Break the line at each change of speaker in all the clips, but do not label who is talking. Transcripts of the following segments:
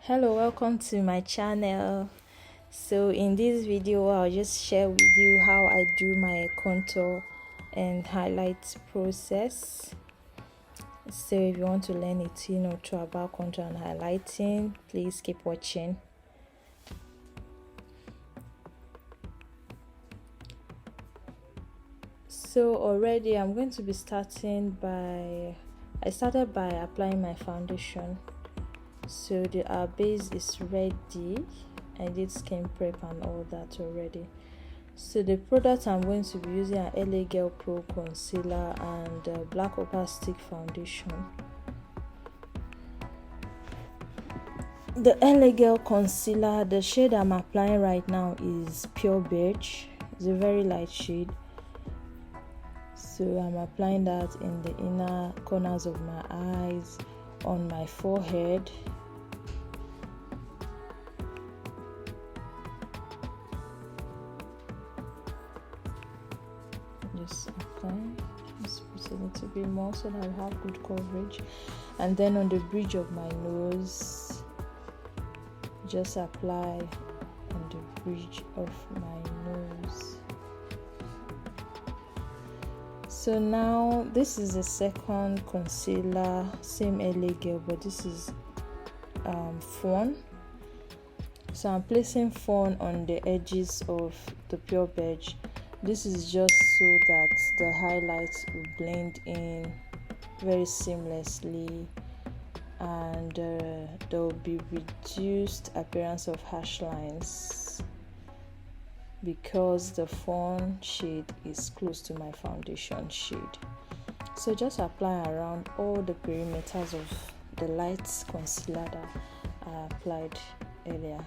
Hello, welcome to my channel. So in this video I'll just share with you how I do my contour and highlight process. So if you want to learn a thing or two about contour and highlighting, please keep watching. So already I'm going to be starting by I started by applying my foundation. So our base is ready. I did skin prep and all that already. So the product I'm going to be using are LAGIRL Pro Concealer and Black Opal Stick Foundation. The LAGIRL Concealer, the shade I'm applying right now is Pure Beige. It's a very light shade. So I'm applying that in the inner corners of my eyes, on my forehead. Just apply, just put a little bit more so that I have good coverage, and then on the bridge of my nose, just apply on the bridge of my nose. So now this is the second concealer, same LAGIRL, but this is FAWN. So I'm placing FAWN on the edges of the Pure Beige. This is just so that the highlights will blend in very seamlessly, and there will be reduced appearance of harsh lines because the FAWN shade is close to my foundation shade. So just apply around all the perimeters of the light concealer that I applied earlier.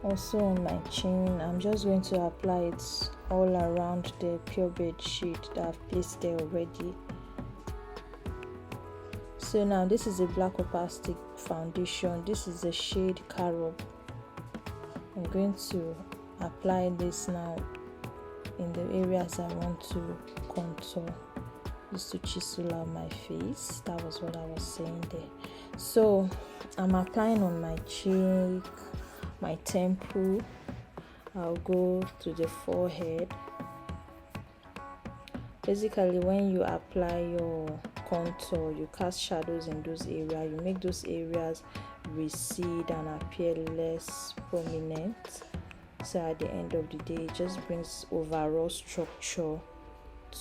Also on my chin, I'm just going to apply it all around the Pure Beige shade that I've placed there already. So now this is a Black Opal Stick Foundation. This is the shade CAROB. I'm going to apply this now in the areas I want to contour, just to chisel out my face. That was what I was saying there. So I'm applying on my cheek, my temple. I'll go to the forehead. Basically, when you apply your contour, you cast shadows in those areas, you make those areas recede and appear less prominent. So at the end of the day, it just brings overall structure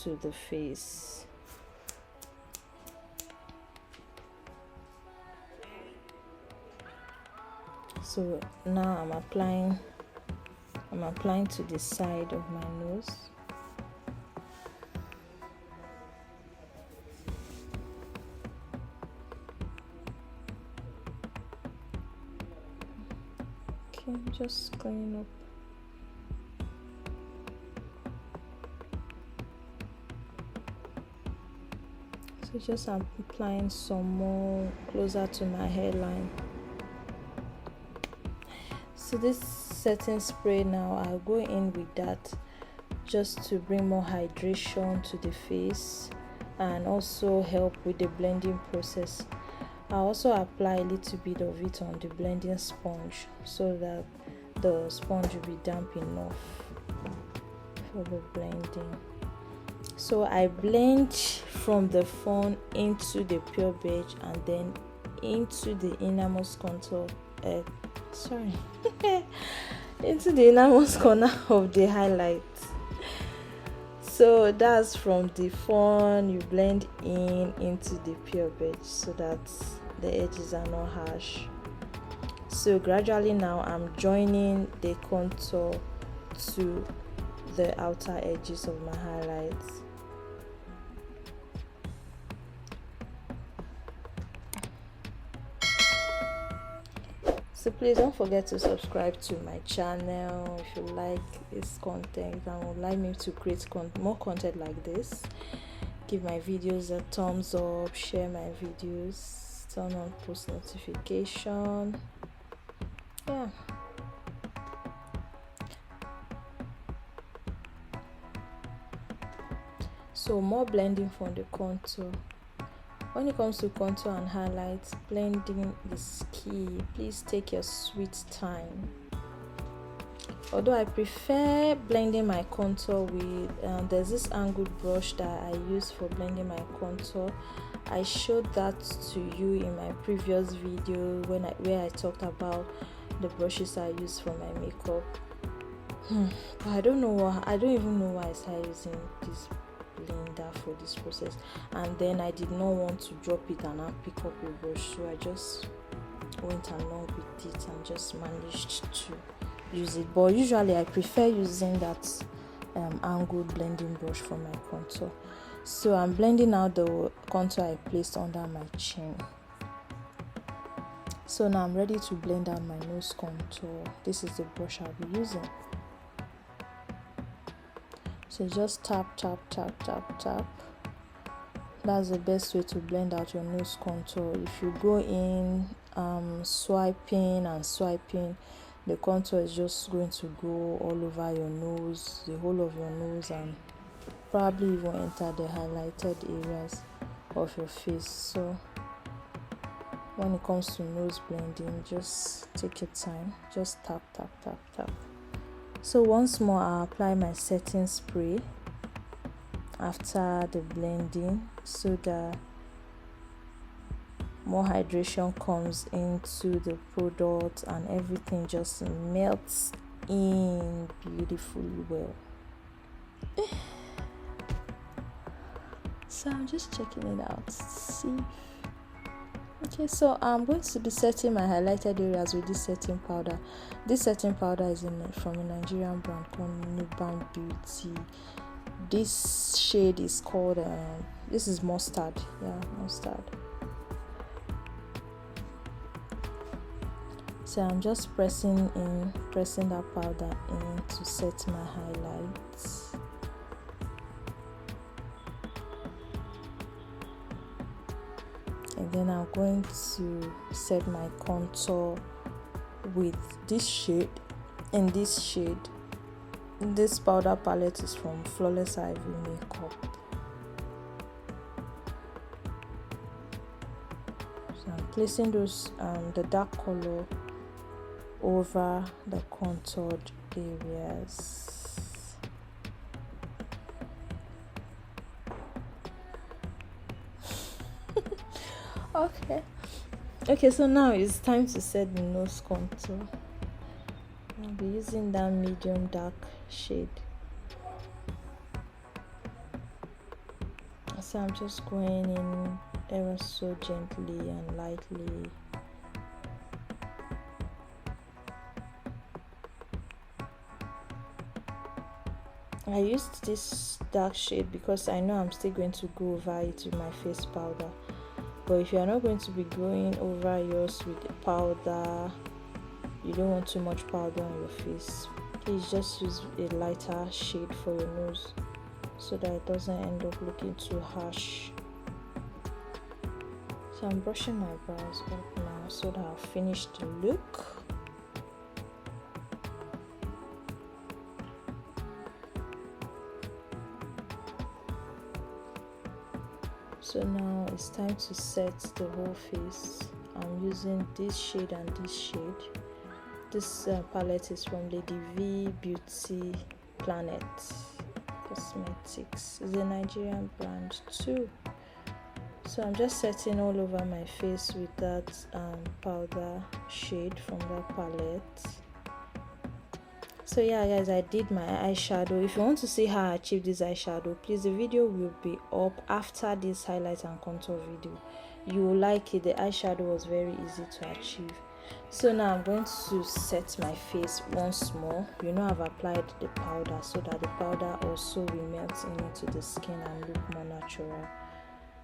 to the face. So now I'm applying to the side of my nose. Okay, just cleaning up. So just applying some more closer to my hairline. So this setting spray now, I'll go in with that just to bring more hydration to the face and also help with the blending process. I'll also apply a little bit of it on the blending sponge so that the sponge will be damp enough for the blending. So I blend from the FAWN into the Pure Beige and then into the innermost contour. Into the innermost corner of the highlight. So that's from the FAWN, you blend into the Pure Beige so that the edges are not harsh. So gradually now I'm joining the contour to the outer edges of my highlights. So please don't forget to subscribe to my channel if you like this content and would like me to create more content like this. Give my videos a thumbs up, share my videos, turn on post notification. yeah. So more blending from the contour. When it comes to contour and highlights, blending is key. Please take your sweet time. Although I prefer blending my contour with, there's this angled brush that I use for blending my contour. I showed that to you in my previous video where I talked about the brushes I use for my makeup. But I don't even know why I started using this blender for this process, and then I did not want to drop it and I'll pick up a brush, so I just went along with it and just managed to use it. But usually I prefer using that angled blending brush for my contour. So I'm blending out the contour I placed under my chin. So now I'm ready to blend out my nose contour. This is the brush I'll be using. So just tap, tap, tap, tap, tap. That's the best way to blend out your nose contour. If you go in swiping and swiping, the contour is just going to go all over your nose, the whole of your nose, and probably even enter the highlighted areas of your face. So when it comes to nose blending, just take your time, just tap, tap, tap, tap. So once more, I'll apply my setting spray after the blending so that more hydration comes into the product and everything just melts in beautifully well. So I'm just checking it out. See. Okay, so I'm going to be setting my highlighted areas with this setting powder. This setting powder is from a Nigerian brand called NUBAN Beauty. This shade is called this is mustard. Yeah, mustard. So I'm just pressing that powder in to set my highlights. And then I'm going to set my contour with this shade. In this shade, this powder palette is from Flawless Ivy Makeup. So I'm placing those the dark color over the contoured areas. Okay, so now it's time to set the nose contour. I'll be using that medium dark shade. So I'm just going in ever so gently and lightly. I used this dark shade because I know I'm still going to go over it with my face powder. But if you are not going to be going over yours with the powder, you don't want too much powder on your face, please just use a lighter shade for your nose so that it doesn't end up looking too harsh. So I'm brushing my brows up now so that I'll finish the look. So now it's time to set the whole face. I'm using this shade and this shade. This palette is from Lady V Beauty Planet Cosmetics. It's a Nigerian brand too. So I'm just setting all over my face with that powder shade from that palette. So yeah guys, I did my eyeshadow. If you want to see how I achieved this eyeshadow, please, the video will be up after this highlight and contour video. You will like it. The eyeshadow was very easy to achieve. So now I'm going to set my face once more. You know, I've applied the powder so that the powder also will melt into the skin and look more natural.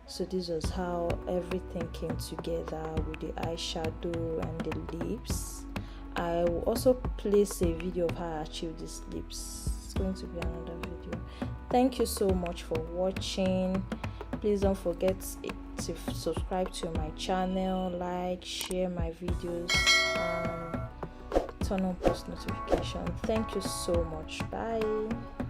So this was how everything came together with the eyeshadow and the lips. I will also place a video of how I achieved these lips. It's going to be another video. Thank you so much for watching. Please don't forget to subscribe to my channel, like, share my videos, turn on post notification. Thank you so much. Bye.